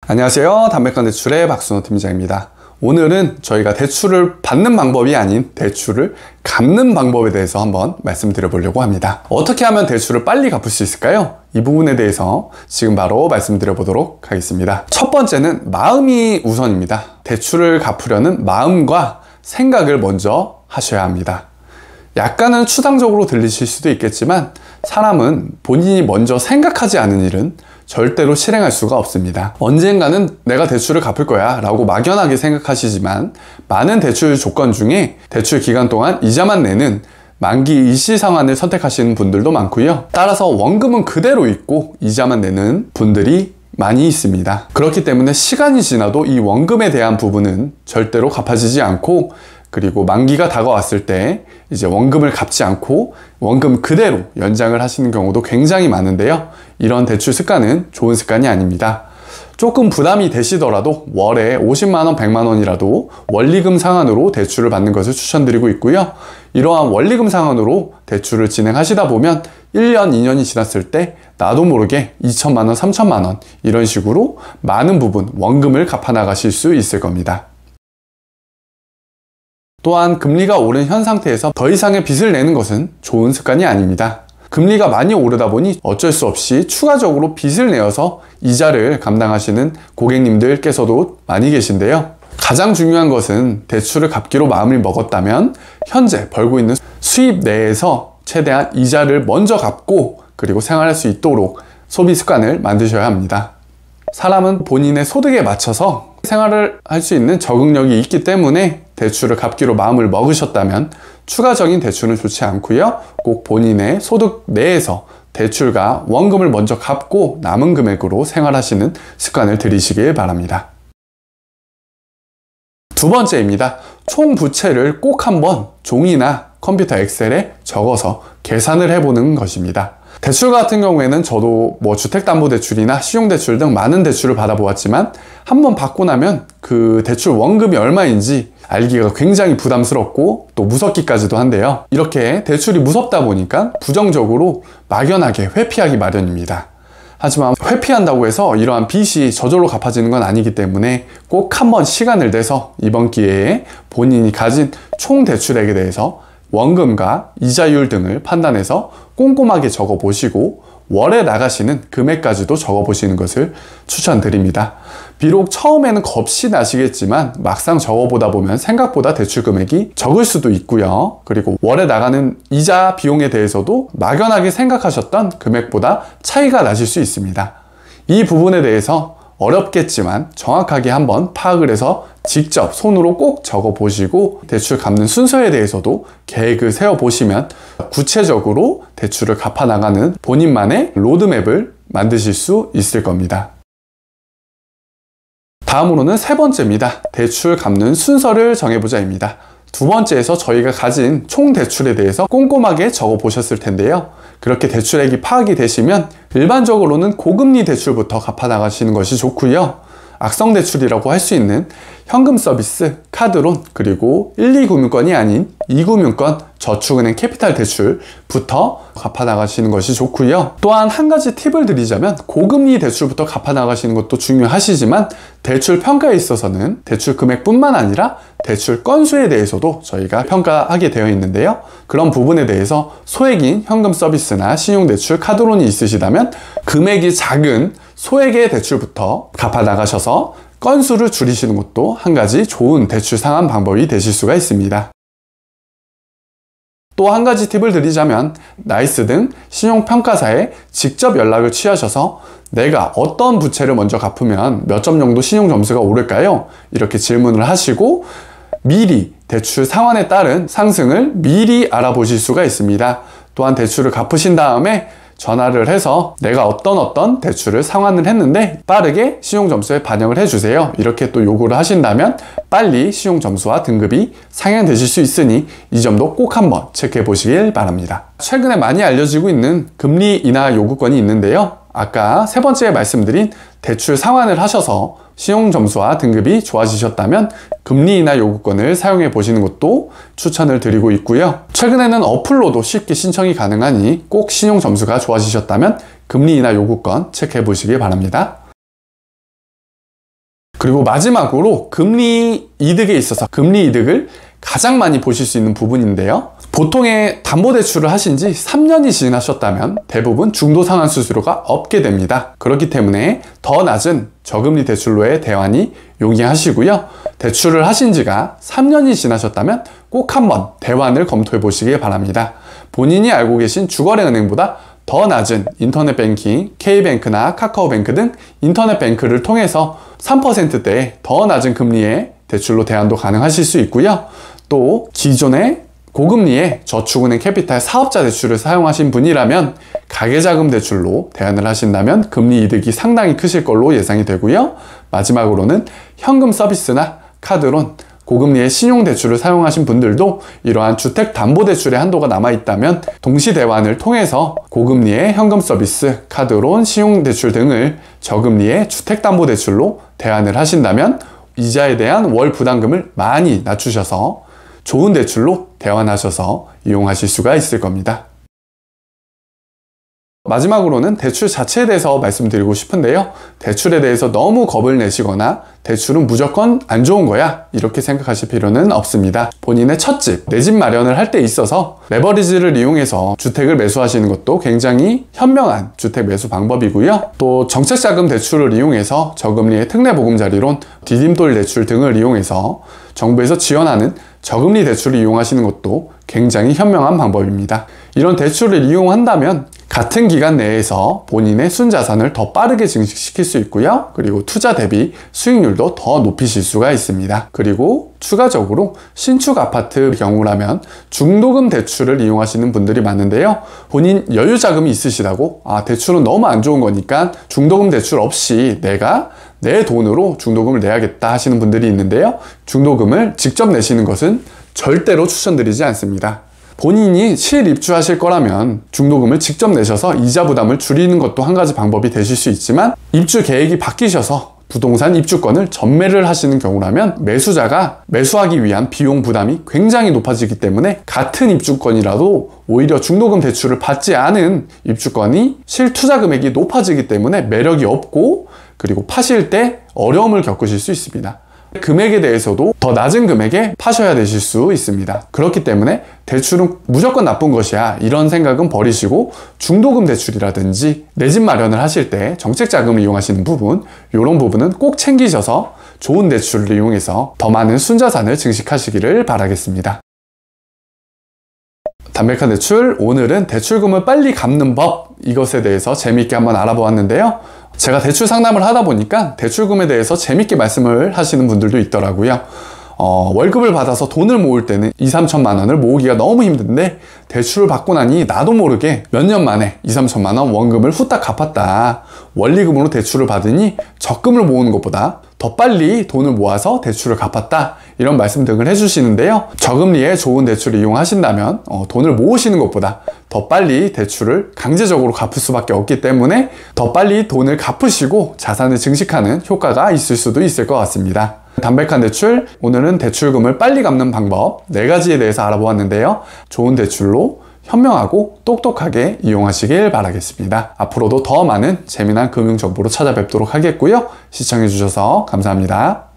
안녕하세요. 담백한 대출의 박순호 팀장입니다. 오늘은 저희가 대출을 받는 방법이 아닌 대출을 갚는 방법에 대해서 한번 말씀드려 보려고 합니다. 어떻게 하면 대출을 빨리 갚을 수 있을까요? 이 부분에 대해서 지금 바로 말씀드려 보도록 하겠습니다. 첫 번째는 마음이 우선입니다. 대출을 갚으려는 마음과 생각을 먼저 하셔야 합니다. 약간은 추상적으로 들리실 수도 있겠지만 사람은 본인이 먼저 생각하지 않은 일은 절대로 실행할 수가 없습니다. 언젠가는 내가 대출을 갚을 거야 라고 막연하게 생각하시지만 많은 대출 조건 중에 대출 기간 동안 이자만 내는 만기 일시 상환을 선택하시는 분들도 많고요. 따라서 원금은 그대로 있고 이자만 내는 분들이 많이 있습니다. 그렇기 때문에 시간이 지나도 이 원금에 대한 부분은 절대로 갚아지지 않고, 그리고 만기가 다가왔을 때 이제 원금을 갚지 않고 원금 그대로 연장을 하시는 경우도 굉장히 많은데요. 이런 대출 습관은 좋은 습관이 아닙니다. 조금 부담이 되시더라도 월에 50만원, 100만원이라도 원리금 상환으로 대출을 받는 것을 추천드리고 있고요. 이러한 원리금 상환으로 대출을 진행하시다 보면 1년, 2년이 지났을 때 나도 모르게 2천만원, 3천만원 이런 식으로 많은 부분 원금을 갚아 나가실 수 있을 겁니다. 또한 금리가 오른 현 상태에서 더 이상의 빚을 내는 것은 좋은 습관이 아닙니다. 금리가 많이 오르다 보니 어쩔 수 없이 추가적으로 빚을 내어서 이자를 감당하시는 고객님들께서도 많이 계신데요. 가장 중요한 것은 대출을 갚기로 마음을 먹었다면 현재 벌고 있는 수입 내에서 최대한 이자를 먼저 갚고 그리고 생활할 수 있도록 소비 습관을 만드셔야 합니다. 사람은 본인의 소득에 맞춰서 생활을 할 수 있는 적응력이 있기 때문에 대출을 갚기로 마음을 먹으셨다면 추가적인 대출은 좋지 않고요. 꼭 본인의 소득 내에서 대출과 원금을 먼저 갚고 남은 금액으로 생활하시는 습관을 들이시길 바랍니다. 두 번째입니다. 총 부채를 꼭 한번 종이나 컴퓨터 엑셀에 적어서 계산을 해보는 것입니다. 대출 같은 경우에는 저도 주택담보대출이나 신용대출 등 많은 대출을 받아보았지만 한번 받고 나면 그 대출 원금이 얼마인지 알기가 굉장히 부담스럽고 또 무섭기까지도 한데요. 이렇게 대출이 무섭다 보니까 부정적으로 막연하게 회피하기 마련입니다. 하지만 회피한다고 해서 이러한 빚이 저절로 갚아지는 건 아니기 때문에 꼭 한번 시간을 내서 이번 기회에 본인이 가진 총 대출액에 대해서 원금과 이자율 등을 판단해서 꼼꼼하게 적어 보시고 월에 나가시는 금액까지도 적어 보시는 것을 추천드립니다. 비록 처음에는 겁이 나시겠지만 막상 적어보다 보면 생각보다 대출 금액이 적을 수도 있고요. 그리고 월에 나가는 이자 비용에 대해서도 막연하게 생각하셨던 금액보다 차이가 나실 수 있습니다. 이 부분에 대해서 어렵겠지만 정확하게 한번 파악을 해서 직접 손으로 꼭 적어 보시고 대출 갚는 순서에 대해서도 계획을 세워 보시면 구체적으로 대출을 갚아 나가는 본인만의 로드맵을 만드실 수 있을 겁니다. 다음으로는 세 번째입니다. 대출 갚는 순서를 정해보자입니다. 두 번째에서 저희가 가진 총 대출에 대해서 꼼꼼하게 적어 보셨을 텐데요. 그렇게 대출액이 파악이 되시면 일반적으로는 고금리 대출부터 갚아 나가시는 것이 좋고요. 악성 대출이라고 할 수 있는 현금 서비스, 카드론, 그리고 1, 2금융권이 아닌 2금융권, 저축은행 캐피탈 대출부터 갚아 나가시는 것이 좋고요. 또한 한 가지 팁을 드리자면 고금리 대출부터 갚아 나가시는 것도 중요하시지만 대출 평가에 있어서는 대출 금액뿐만 아니라 대출 건수에 대해서도 저희가 평가하게 되어 있는데요. 그런 부분에 대해서 소액인 현금 서비스나 신용대출, 카드론이 있으시다면 금액이 작은 소액의 대출부터 갚아 나가셔서 건수를 줄이시는 것도 한 가지 좋은 대출 상환 방법이 되실 수가 있습니다. 또 한 가지 팁을 드리자면 나이스 등 신용평가사에 직접 연락을 취하셔서 내가 어떤 부채를 먼저 갚으면 몇 점 정도 신용 점수가 오를까요? 이렇게 질문을 하시고 미리 대출 상환에 따른 상승을 미리 알아보실 수가 있습니다. 또한 대출을 갚으신 다음에 전화를 해서 내가 어떤 대출을 상환을 했는데 빠르게 신용점수에 반영을 해주세요. 이렇게 또 요구를 하신다면 빨리 신용점수와 등급이 상향되실 수 있으니 이 점도 꼭 한번 체크해 보시길 바랍니다. 최근에 많이 알려지고 있는 금리 인하 요구권이 있는데요. 아까 세 번째에 말씀드린 대출 상환을 하셔서 신용점수와 등급이 좋아지셨다면 금리 인하 요구권을 사용해 보시는 것도 추천을 드리고 있고요. 최근에는 어플로도 쉽게 신청이 가능하니 꼭 신용점수가 좋아지셨다면 금리 인하 요구권 체크해 보시기 바랍니다. 그리고 마지막으로 금리 이득에 있어서 금리 이득을 가장 많이 보실 수 있는 부분인데요. 보통의 담보대출을 하신 지 3년이 지나셨다면 대부분 중도상환 수수료가 없게 됩니다. 그렇기 때문에 더 낮은 저금리 대출로의 대환이 용이하시고요. 대출을 하신 지가 3년이 지나셨다면 꼭 한번 대환을 검토해 보시길 바랍니다. 본인이 알고 계신 주거래은행보다 더 낮은 인터넷 뱅킹, K뱅크나 카카오뱅크 등 인터넷 뱅크를 통해서 3%대의 더 낮은 금리의 대출로 대환도 가능하실 수 있고요. 또 기존의 고금리의 저축은행 캐피탈 사업자 대출을 사용하신 분이라면 가계자금 대출로 대안을 하신다면 금리 이득이 상당히 크실 걸로 예상이 되고요. 마지막으로는 현금 서비스나 카드론, 고금리의 신용대출을 사용하신 분들도 이러한 주택담보대출의 한도가 남아있다면 동시대환을 통해서 고금리의 현금 서비스, 카드론, 신용대출 등을 저금리의 주택담보대출로 대환을 하신다면 이자에 대한 월 부담금을 많이 낮추셔서 좋은 대출로 대환하셔서 이용하실 수가 있을 겁니다. 마지막으로는 대출 자체에 대해서 말씀드리고 싶은데요. 대출에 대해서 너무 겁을 내시거나 대출은 무조건 안 좋은 거야 이렇게 생각하실 필요는 없습니다. 본인의 첫 집, 내 집 마련을 할 때 있어서 레버리지를 이용해서 주택을 매수하시는 것도 굉장히 현명한 주택 매수 방법이고요. 또 정책자금 대출을 이용해서 저금리의 특례보금자리론, 디딤돌 대출 등을 이용해서 정부에서 지원하는 저금리 대출을 이용하시는 것도 굉장히 현명한 방법입니다. 이런 대출을 이용한다면 같은 기간 내에서 본인의 순자산을 더 빠르게 증식시킬 수 있고요. 그리고 투자 대비 수익률도 더 높이실 수가 있습니다. 그리고 추가적으로 신축 아파트 경우라면 중도금 대출을 이용하시는 분들이 많은데요. 본인 여유 자금이 있으시다고 대출은 너무 안 좋은 거니까 중도금 대출 없이 내가 내 돈으로 중도금을 내야겠다 하시는 분들이 있는데요. 중도금을 직접 내시는 것은 절대로 추천드리지 않습니다. 본인이 실입주하실 거라면 중도금을 직접 내셔서 이자 부담을 줄이는 것도 한 가지 방법이 되실 수 있지만 입주 계획이 바뀌셔서 부동산 입주권을 전매를 하시는 경우라면 매수자가 매수하기 위한 비용 부담이 굉장히 높아지기 때문에 같은 입주권이라도 오히려 중도금 대출을 받지 않은 입주권이 실투자 금액이 높아지기 때문에 매력이 없고 그리고 파실 때 어려움을 겪으실 수 있습니다. 금액에 대해서도 더 낮은 금액에 파셔야 되실 수 있습니다. 그렇기 때문에 대출은 무조건 나쁜 것이야 이런 생각은 버리시고 중도금 대출이라든지 내 집 마련을 하실 때 정책자금을 이용하시는 부분, 이런 부분은 꼭 챙기셔서 좋은 대출을 이용해서 더 많은 순자산을 증식하시기를 바라겠습니다. 담백한 대출, 오늘은 대출금을 빨리 갚는 법, 이것에 대해서 재미있게 한번 알아보았는데요. 제가 대출 상담을 하다 보니까 대출금에 대해서 재밌게 말씀을 하시는 분들도 있더라고요. 월급을 받아서 돈을 모을 때는 2-3천만 원을 모으기가 너무 힘든데 대출을 받고 나니 나도 모르게 몇 년 만에 2-3천만 원 원금을 후딱 갚았다. 원리금으로 대출을 받으니 적금을 모으는 것보다 더 빨리 돈을 모아서 대출을 갚았다. 이런 말씀 등을 해주시는데요. 저금리에 좋은 대출을 이용하신다면 돈을 모으시는 것보다 더 빨리 대출을 강제적으로 갚을 수밖에 없기 때문에 더 빨리 돈을 갚으시고 자산을 증식하는 효과가 있을 수도 있을 것 같습니다. 담백한 대출, 오늘은 대출금을 빨리 갚는 방법 4가지에 대해서 알아보았는데요. 좋은 대출로 현명하고 똑똑하게 이용하시길 바라겠습니다. 앞으로도 더 많은 재미난 금융 정보로 찾아뵙도록 하겠고요. 시청해주셔서 감사합니다.